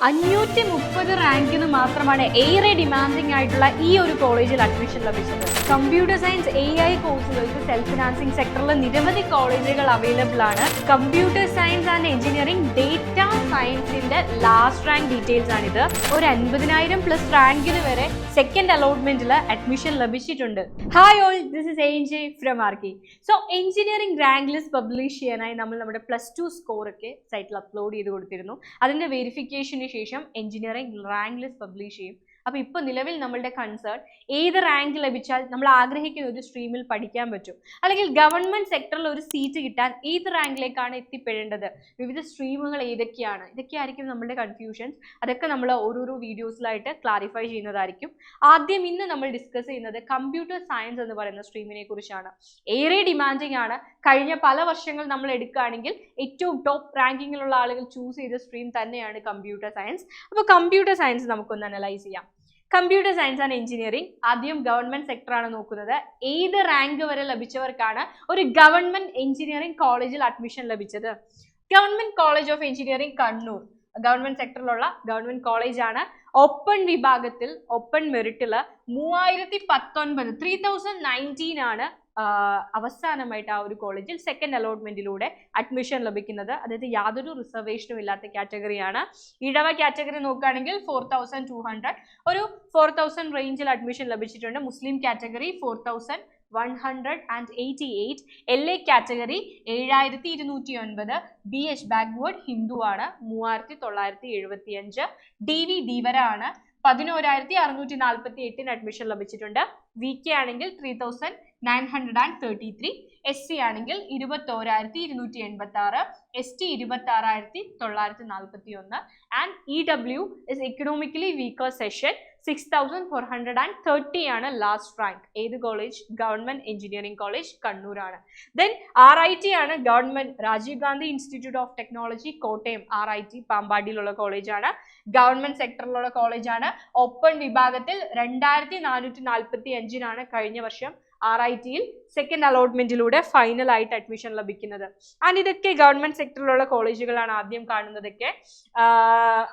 530 റാങ്കിന് മാത്രമാണ് ഏറെ ഡിമാൻഡിംഗ് ആയിട്ടുള്ള ഈ ഒരു കോളേജിൽ അഡ്മിഷൻ ലഭിച്ചത്. കമ്പ്യൂട്ടർ സയൻസ് AI കോഴ്സുകൾക്ക് സെൽഫ് ഫിനാൻസിംഗ് സെക്ടറിൽ നിരവധി കോളേജുകൾ അവൈലബിൾ ആണ്. Computer science and engineering data സയൻസിന്റെ ലാസ്റ്റ് റാങ്ക് ഡീറ്റെയിൽസ് ആണിത്. ഒരു 50,000+ റാങ്കിന് വരെ സെക്കൻഡ് അലോട്ട്മെന്റിൽ അഡ്മിഷൻ ലഭിച്ചിട്ടുണ്ട്. Hi all, this is ANJ from RK. So engineering rank list publish ചെയ്യാനായി നമ്മൾ നമ്മുടെ +2 സ്കോർ ഒക്കെ സൈറ്റിൽ അപ്ലോഡ് ചെയ്ത് കൊടുത്തിരുന്നു. അതിന്റെ വെരിഫിക്കേഷന് ശേഷം എഞ്ചിനീയറിംഗ് റാങ്ക് ലിസ്റ്റ് പബ്ലിഷ് ചെയ്യും. അപ്പോൾ ഇപ്പോൾ നിലവിൽ നമ്മളുടെ കൺസേൺ ഏത് റാങ്ക് ലഭിച്ചാൽ നമ്മൾ ആഗ്രഹിക്കുന്ന ഒരു സ്ട്രീമിൽ പഠിക്കാൻ പറ്റും, അല്ലെങ്കിൽ ഗവൺമെന്റ് സെക്ടറിൽ ഒരു സീറ്റ് കിട്ടാൻ ഏത് റാങ്കിലേക്കാണ് എത്തിപ്പെടേണ്ടത്, വിവിധ സ്ട്രീമുകൾ ഏതൊക്കെയാണ്, ഇതൊക്കെയായിരിക്കും നമ്മുടെ കൺഫ്യൂഷൻസ്. അതൊക്കെ നമ്മൾ ഓരോരോ വീഡിയോസിലായിട്ട് ക്ലാരിഫൈ ചെയ്യുന്നതായിരിക്കും. ആദ്യം ഇന്ന് നമ്മൾ ഡിസ്കസ് ചെയ്യുന്നത് കമ്പ്യൂട്ടർ സയൻസ് എന്ന് പറയുന്ന സ്ട്രീമിനെ കുറിച്ചാണ്. ഏറെ ഡിമാൻഡിങ് ആണ്. കഴിഞ്ഞ പല വർഷങ്ങൾ നമ്മൾ എടുക്കുകയാണെങ്കിൽ ഏറ്റവും ടോപ്പ് റാങ്കിങ്ങിലുള്ള ആളുകൾ ചൂസ് ചെയ്ത സ്ട്രീം തന്നെയാണ് കമ്പ്യൂട്ടർ സയൻസ്. അപ്പോൾ കമ്പ്യൂട്ടർ സയൻസ് നമുക്കൊന്ന് അനലൈസ് ചെയ്യാം. കമ്പ്യൂട്ടർ സയൻസ് ആൻഡ് എഞ്ചിനീയറിംഗ് ആദ്യം ഗവൺമെന്റ് സെക്ടറാണ് നോക്കുന്നത്. ഏത് റാങ്ക് വരെ ലഭിച്ചവർക്കാണ് ഒരു ഗവൺമെന്റ് എഞ്ചിനീയറിംഗ് കോളേജിൽ അഡ്മിഷൻ ലഭിച്ചത്? Government college of engineering Kannur government സെക്ടറിലുള്ള ഗവൺമെന്റ് കോളേജാണ്. ഓപ്പൺ വിഭാഗത്തിൽ ഓപ്പൺ മെറിറ്റില് 3019 ആണ് അവസാനമായിട്ട് ആ ഒരു കോളേജിൽ സെക്കൻഡ് അലോട്ട്മെന്റിലൂടെ അഡ്മിഷൻ ലഭിക്കുന്നത്. അതായത് യാതൊരു റിസർവേഷനും ഇല്ലാത്ത കാറ്റഗറിയാണ്. ഇടവ കാറ്റഗറി നോക്കുകയാണെങ്കിൽ 4200, ഒരു 4000 റേഞ്ചിൽ അഡ്മിഷൻ ലഭിച്ചിട്ടുണ്ട്. Muslim category 4188, LA category 7209, BH backward Hindu ആണ് 3975, DV ധീവര ആണ് 11,648 അഡ്മിഷൻ ലഭിച്ചിട്ടുണ്ട്. VK ആണെങ്കിൽ 3,933, SC ആണെങ്കിൽ 21,286, ST 26,941 and EW is economically weaker section 6,430 ആണ് ലാസ്റ്റ് റാങ്ക്. ഏത് college? Government engineering college Kannur ആണ്. ദെൻ RIT ആണ് government Rajiv Gandhi institute of technology Kottayam. RIT പാമ്പാടിയിലുള്ള കോളേജാണ്, ഗവൺമെന്റ് സെക്ടറിലുള്ള കോളേജാണ്. ഓപ്പൺ വിഭാഗത്തിൽ 2445 കഴിഞ്ഞ വർഷം RITയിൽ സെക്കൻഡ് അലോട്ട്മെന്റിലൂടെ ഫൈനൽ ആയിട്ട് അഡ്മിഷൻ ലഭിക്കുന്നത്. ആൻഡ് ഇതൊക്കെ ഗവൺമെന്റ് സെക്ടറിലുള്ള കോളേജുകളാണ് ആദ്യം കാണുന്നതൊക്കെ.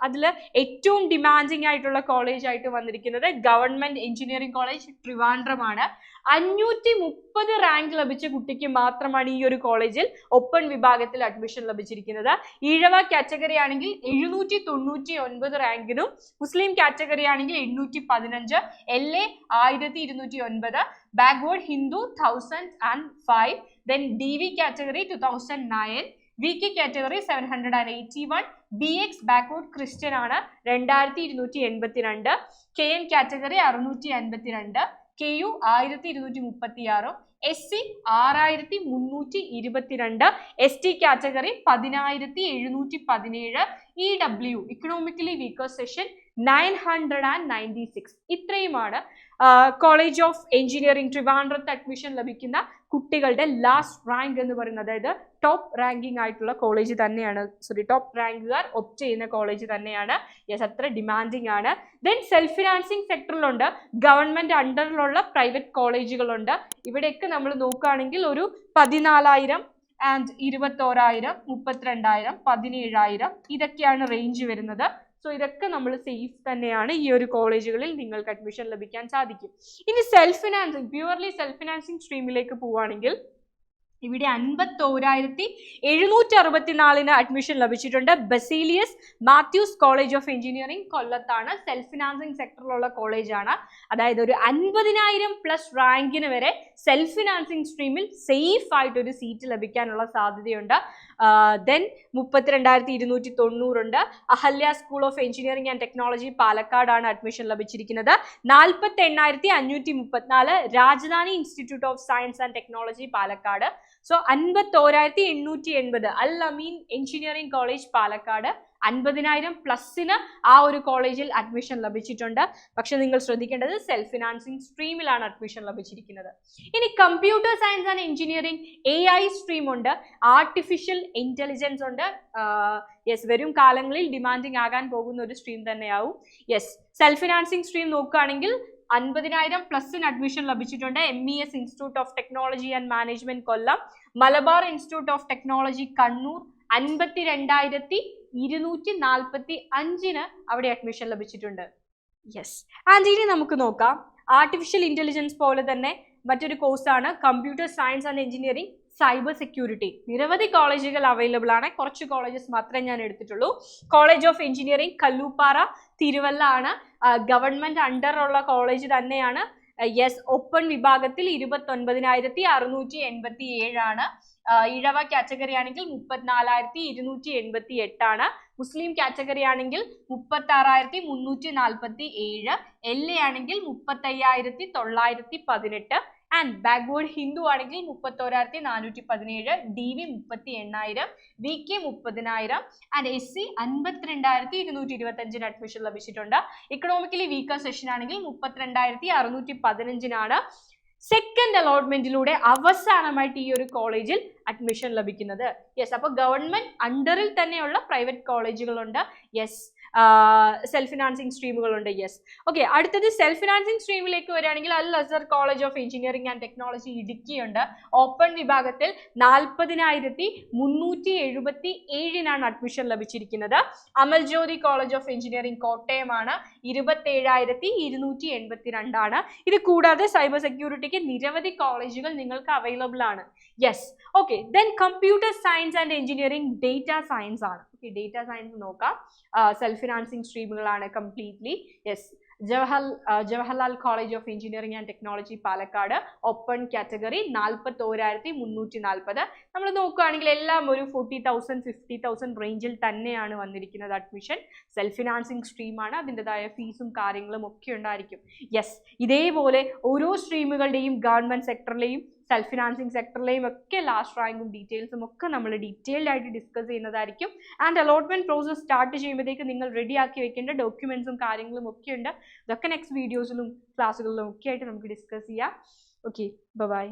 അതിൽ ഏറ്റവും ഡിമാൻഡിങ് ആയിട്ടുള്ള കോളേജ് ആയിട്ട് വന്നിരിക്കുന്നത് ഗവൺമെന്റ് എഞ്ചിനീയറിംഗ് കോളേജ് ട്രിവാൻഡ്രമാണ്. 530 റാങ്ക് ലഭിച്ച കുട്ടിക്ക് മാത്രമാണ് ഈ ഒരു കോളേജിൽ ഓപ്പൺ വിഭാഗത്തിൽ അഡ്മിഷൻ ലഭിച്ചിരിക്കുന്നത്. ഈഴവ കാറ്റഗറി ആണെങ്കിൽ 799 റാങ്കിനും, മുസ്ലിം കാറ്റഗറി ആണെങ്കിൽ 815, LA 1209, backward Hindu 1005, then DV category 2009, VK category 781, BX backward Christian ആണ് 2282, KN category 652, KU 1236, SC 6322, ST category 10717, EW economically weaker section 996. ഇത്രയുമാണ് കോളേജ് ഓഫ് എഞ്ചിനീയറിംഗ് ട്രിവാൻഡ്രത്ത് അഡ്മിഷൻ ലഭിക്കുന്ന കുട്ടികളുടെ ലാസ്റ്റ് റാങ്ക് എന്ന് പറയുന്നത്. അതായത് ടോപ്പ് റാങ്കിങ് ആയിട്ടുള്ള കോളേജ് തന്നെയാണ്, ടോപ്പ് റാങ്കുകാർ ഒപ്റ്റ് ചെയ്യുന്ന കോളേജ് തന്നെയാണ്. യെസ്, അത്ര ഡിമാൻഡിങ് ആണ്. ദെൻ സെൽഫ് ഫിനാൻസിങ് സെക്ടറിലുണ്ട്, ഗവൺമെന്റ് അണ്ടറിലുള്ള പ്രൈവറ്റ് കോളേജുകളുണ്ട്. ഇവിടെയൊക്കെ നമ്മൾ നോക്കുകയാണെങ്കിൽ ഒരു 14,000 ആൻഡ് 21,000, 32,000, 17,000 ഇതൊക്കെയാണ് റേഞ്ച് വരുന്നത്. സോ ഇതൊക്കെ നമ്മൾ സേഫ് തന്നെയാണ്. ഈ ഒരു കോളേജുകളിൽ നിങ്ങൾക്ക് അഡ്മിഷൻ ലഭിക്കാൻ സാധിക്കും. ഇനി self financing, purely self financing സ്ട്രീമിലേക്ക് പോവുകയാണെങ്കിൽ ഇവിടെ 51,764 അഡ്മിഷൻ ലഭിച്ചിട്ടുണ്ട്. Baselios Mathews college of engineering കൊല്ലത്താണ്. സെൽഫ് ഫിനാൻസിങ് സെക്ടറിലുള്ള കോളേജാണ്. അതായത് ഒരു 50,000+ റാങ്കിന് വരെ സെൽഫ് ഫിനാൻസിങ് സ്ട്രീമിൽ സേഫ് ആയിട്ട് ഒരു സീറ്റ് ലഭിക്കാനുള്ള സാധ്യതയുണ്ട്. ദെൻ 32,290 ഉണ്ട്. Ahalia school of engineering and technology പാലക്കാടാണ് അഡ്മിഷൻ ലഭിച്ചിരിക്കുന്നത്. 48,534 Rajadhani institute of science and technology Palakkad. So 51,880 Al Ameen engineering college Palakkad. 50,000+ ആ ഒരു കോളേജിൽ അഡ്മിഷൻ ലഭിച്ചിട്ടുണ്ട്. പക്ഷെ നിങ്ങൾ ശ്രദ്ധിക്കേണ്ടത് സെൽഫ് ഫിനാൻസിങ് സ്ട്രീമിലാണ് അഡ്മിഷൻ ലഭിച്ചിരിക്കുന്നത്. ഇനി computer science and engineering AI stream ഉണ്ട്, ആർട്ടിഫിഷ്യൽ ഇന്റലിജൻസ് ഉണ്ട്. യെസ്, വരും കാലങ്ങളിൽ ഡിമാൻഡിങ് ആകാൻ പോകുന്ന ഒരു സ്ട്രീം തന്നെയാവും. യെസ്, സെൽഫ് ഫിനാൻസിങ് സ്ട്രീം നോക്കുകയാണെങ്കിൽ 50,000+ അഡ്മിഷൻ ലഭിച്ചിട്ടുണ്ട്. MES institute of technology and management Kollam, Malabar institute of technology Kannur, 52,000 245 അവിടെ അഡ്മിഷൻ ലഭിച്ചിട്ടുണ്ട്. യെസ്. ആൻഡ് ഇനി നമുക്ക് നോക്കാം, ആർട്ടിഫിഷ്യൽ ഇന്റലിജൻസ് പോലെ തന്നെ മറ്റൊരു കോഴ്സാണ് computer science and engineering cyber security. നിരവധി കോളേജുകൾ അവൈലബിൾ ആണ്, കുറച്ച് കോളേജസ് മാത്രമേ ഞാൻ എടുത്തിട്ടുള്ളൂ. College of engineering Kallooppara Thiruvalla ആണ്, ഗവൺമെന്റ് അണ്ടറുള്ള കോളേജ് തന്നെയാണ്. യെസ്, ഓപ്പൺ വിഭാഗത്തിൽ 29,687 ആണ്. ഇഴവ കാറ്റഗറി ആണെങ്കിൽ 34,288 ആണ്. മുസ്ലിം കാറ്റഗറി ആണെങ്കിൽ 36,347, LA ആണെങ്കിൽ 35,918 ആൻഡ് ബാക്ക്വേർഡ് ഹിന്ദു ആണെങ്കിൽ 31,417, DV 38,000, VK 30,000 and SC 52,225 admission ലഭിച്ചിട്ടുണ്ട്. ഇക്കണോമിക്കലി വീക്കർ സെഷൻ ആണെങ്കിൽ 32,615 സെക്കൻഡ് അലോട്ട്മെന്റിലൂടെ അവസാനമായിട്ട് ഈ ഒരു കോളേജിൽ അഡ്മിഷൻ ലഭിക്കുന്നത്. യെസ്, അപ്പോൾ ഗവൺമെന്റ് അണ്ടറിൽ തന്നെയുള്ള പ്രൈവറ്റ് കോളേജുകളുണ്ട്. യെസ്, സെൽഫ് ഫിനാൻസിങ് സ്ട്രീമുകളുണ്ട്. Yes, okay. അടുത്തത് സെൽഫ് ഫിനാൻസിങ് സ്ട്രീമിലേക്ക് വരികയാണെങ്കിൽ Al Azhar college of engineering and technology ഇടുക്കിയുണ്ട്. ഓപ്പൺ വിഭാഗത്തിൽ 40,377 അഡ്മിഷൻ ലഭിച്ചിരിക്കുന്നത്. Amal Jyothi college of engineering കോട്ടയമാണ്, 27,282 ഇത് കൂടാതെ സൈബർ സെക്യൂരിറ്റിക്ക് നിരവധി കോളേജുകൾ നിങ്ങൾക്ക് അവൈലബിൾ ആണ്. Yes, okay. Then computer science and engineering data science ആണ്. ഓക്കെ, ഡേറ്റ സയൻസ് നോക്കാം. സെൽഫ് ഫിനാൻസിങ് സ്ട്രീമുകളാണ് completely. Yes, Jawaharlal college of engineering and technology Palakkad, open category 41,340. നമ്മൾ നോക്കുകയാണെങ്കിൽ എല്ലാം ഒരു 40,000 50,000 റേഞ്ചിൽ തന്നെയാണ് വന്നിരിക്കുന്നത് അഡ്മിഷൻ. സെൽഫ് ഫിനാൻസിങ് സ്ട്രീമാണ്, അതിൻ്റെതായ ഫീസും കാര്യങ്ങളും ഒക്കെ ഉണ്ടായിരിക്കും. യെസ്, ഇതേപോലെ ഓരോ സ്ട്രീമുകളുടെയും ഗവൺമെന്റ് സെക്ടറിലെയും സെൽഫ് ഫിനാൻസിങ് സെക്ടറിലെയും ഒക്കെ ലാസ്റ്റ് റാങ്കും ഡീറ്റെയിൽസും ഒക്കെ നമ്മൾ ഡീറ്റെയിൽഡ് ആയിട്ട് ഡിസ്കസ് ചെയ്യുന്നതായിരിക്കും. ആൻഡ് അലോട്ട്മെന്റ് പ്രോസസ് സ്റ്റാർട്ട് ചെയ്യുമ്പോഴത്തേക്ക് നിങ്ങൾ റെഡി ആക്കി വെക്കേണ്ട ഡോക്യുമെന്റ്സും കാര്യങ്ങളും ഒക്കെ ഉണ്ട്. ഇതൊക്കെ നെക്സ്റ്റ് വീഡിയോസിലും ക്ലാസ്സുകളിലും ഒക്കെ ആയിട്ട് നമുക്ക് ഡിസ്കസ് ചെയ്യാം. Okay, by.